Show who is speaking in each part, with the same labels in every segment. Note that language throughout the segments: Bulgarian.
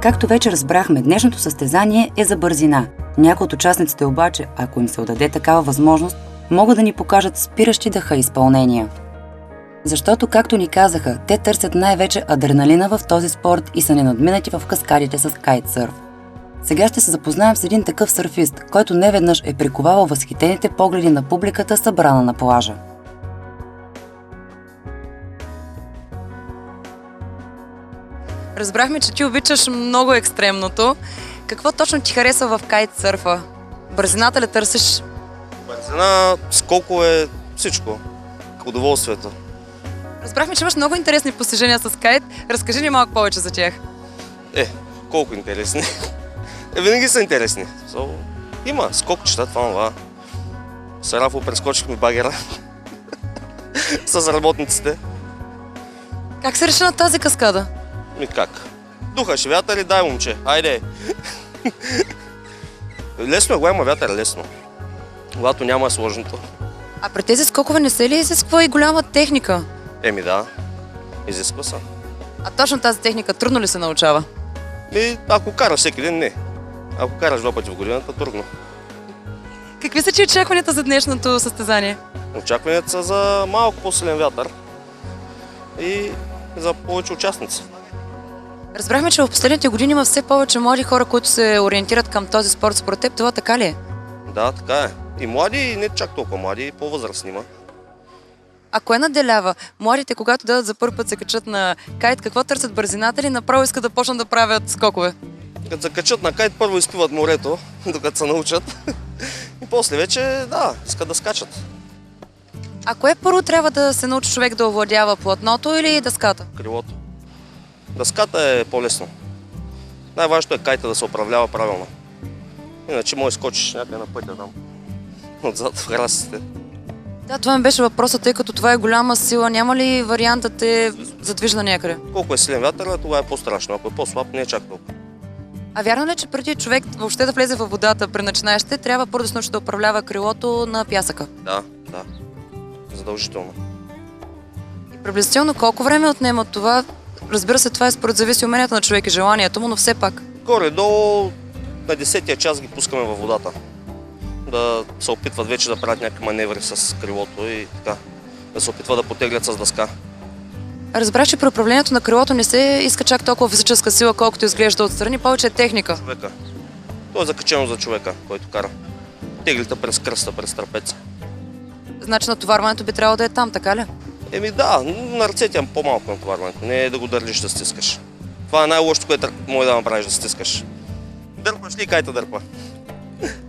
Speaker 1: Както вече разбрахме, днешното състезание е за бързина. Някои от участниците обаче, ако им се отдаде такава възможност, могат да ни покажат спиращи дъха изпълнения. Защото, както ни казаха, те търсят най-вече адреналина в този спорт и са ненадминати в каскадите с кайтсърф. Сега ще се запознаем с един такъв сърфист, който неведнъж е приковавал възхитените погледи на публиката, събрана на плажа.
Speaker 2: Разбрахме, че ти обичаш много екстремното. Какво точно ти харесва в кайтсърфа? Бързината ли търсиш?
Speaker 3: Бързина, скокове, всичко. Удоволствието.
Speaker 2: Разбрахме, че имаш много интересни постижения с кайт. Разкажи ни малко повече за тях.
Speaker 3: Колко интересни. Винаги са интересни. Има скокчета, това. С Рафо прескочихме багера. С работниците.
Speaker 2: Как се реши на тази каскада?
Speaker 3: Как? Духаше вятър и дай, момче, айде. Лесно е, го има вятър, лесно. Когато няма сложното.
Speaker 2: А при тези скокове не се ли изисква и голяма техника?
Speaker 3: Да, изисква се.
Speaker 2: А точно тази техника трудно ли се научава?
Speaker 3: Ако караш всеки ден, не. Ако караш 2 пъти в годината, трудно.
Speaker 2: Какви са ти очакванията за днешното състезание?
Speaker 3: Очакванията са за малко по-силен вятър и за повече участници.
Speaker 2: Разбрахме, че в последните години има все повече млади хора, които се ориентират към този спорт. Според теб това така ли е?
Speaker 3: Да, така е. И млади, и не чак толкова млади, и по-възрастни има.
Speaker 2: А кое наделява? Младите, когато дадат за първ път се качат на кайт, какво търсят, бързината ли? Направо искат да почнат да правят скокове?
Speaker 3: Като се качат на кайт, първо изпиват морето, докато се научат. И после вече, искат да скачат.
Speaker 2: А кое първо трябва да се научи човек да овладява, платното или дъската?
Speaker 3: Крилото. Дъската е по-лесно. Най-важното е кайта да се управлява правилно. Иначе може да скочиш някъде на пътя там. Отзад в храстите.
Speaker 2: Да, това ми беше въпросът, тъй като това е голяма сила. Няма ли вариант да те задвижи на някъде?
Speaker 3: Колко е силен вятър, това е по-страшно. Ако е по-слаб, не е чак толкова.
Speaker 2: А вярно ли е, че преди човек въобще да влезе във водата при начинаещите, трябва първо да се научи да управлява крилото на пясъка?
Speaker 3: Да. Задължително.
Speaker 2: И приблизително колко време отнема това? Разбира се, това е според зависи уменията на човек и желанието му, но все пак.
Speaker 3: Горе-долу на 10-тия час ги пускаме във водата. Да се опитват вече да правят някакви маневри с крилото и така. Да се опитват да потеглят с дъска.
Speaker 2: Разбрах, че при управлението на крилото не се иска чак толкова физическа сила, колкото изглежда отстрани, повече е техника.
Speaker 3: Човека. То е закачено за човека, който кара. Теглите през кръста, през трапеца.
Speaker 2: Значи натоварването би трябвало да е там, така ли?
Speaker 3: Да, на ръцете е по-малко натоварването. Не е да го държиш да стискаш. Това е най-лошото, което може да направиш, да стискаш. Дърпаш ли, кайта дърпа.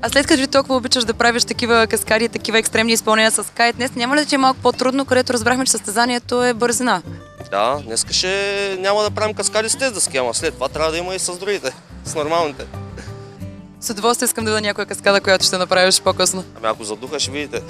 Speaker 2: А след като ви толкова обичаш да правиш такива каскади, такива екстремни изпълнения с кайт, днес няма ли да ти е малко по-трудно, където разбрахме, че състезанието е бързина?
Speaker 3: Да, днес няма да правим каскади с тези дъски, ама след това трябва да има и с другите, с нормалните.
Speaker 2: С удоволствие искам да видя някоя каскада, която ще направиш по-късно.
Speaker 3: Ако задуха, ще видите.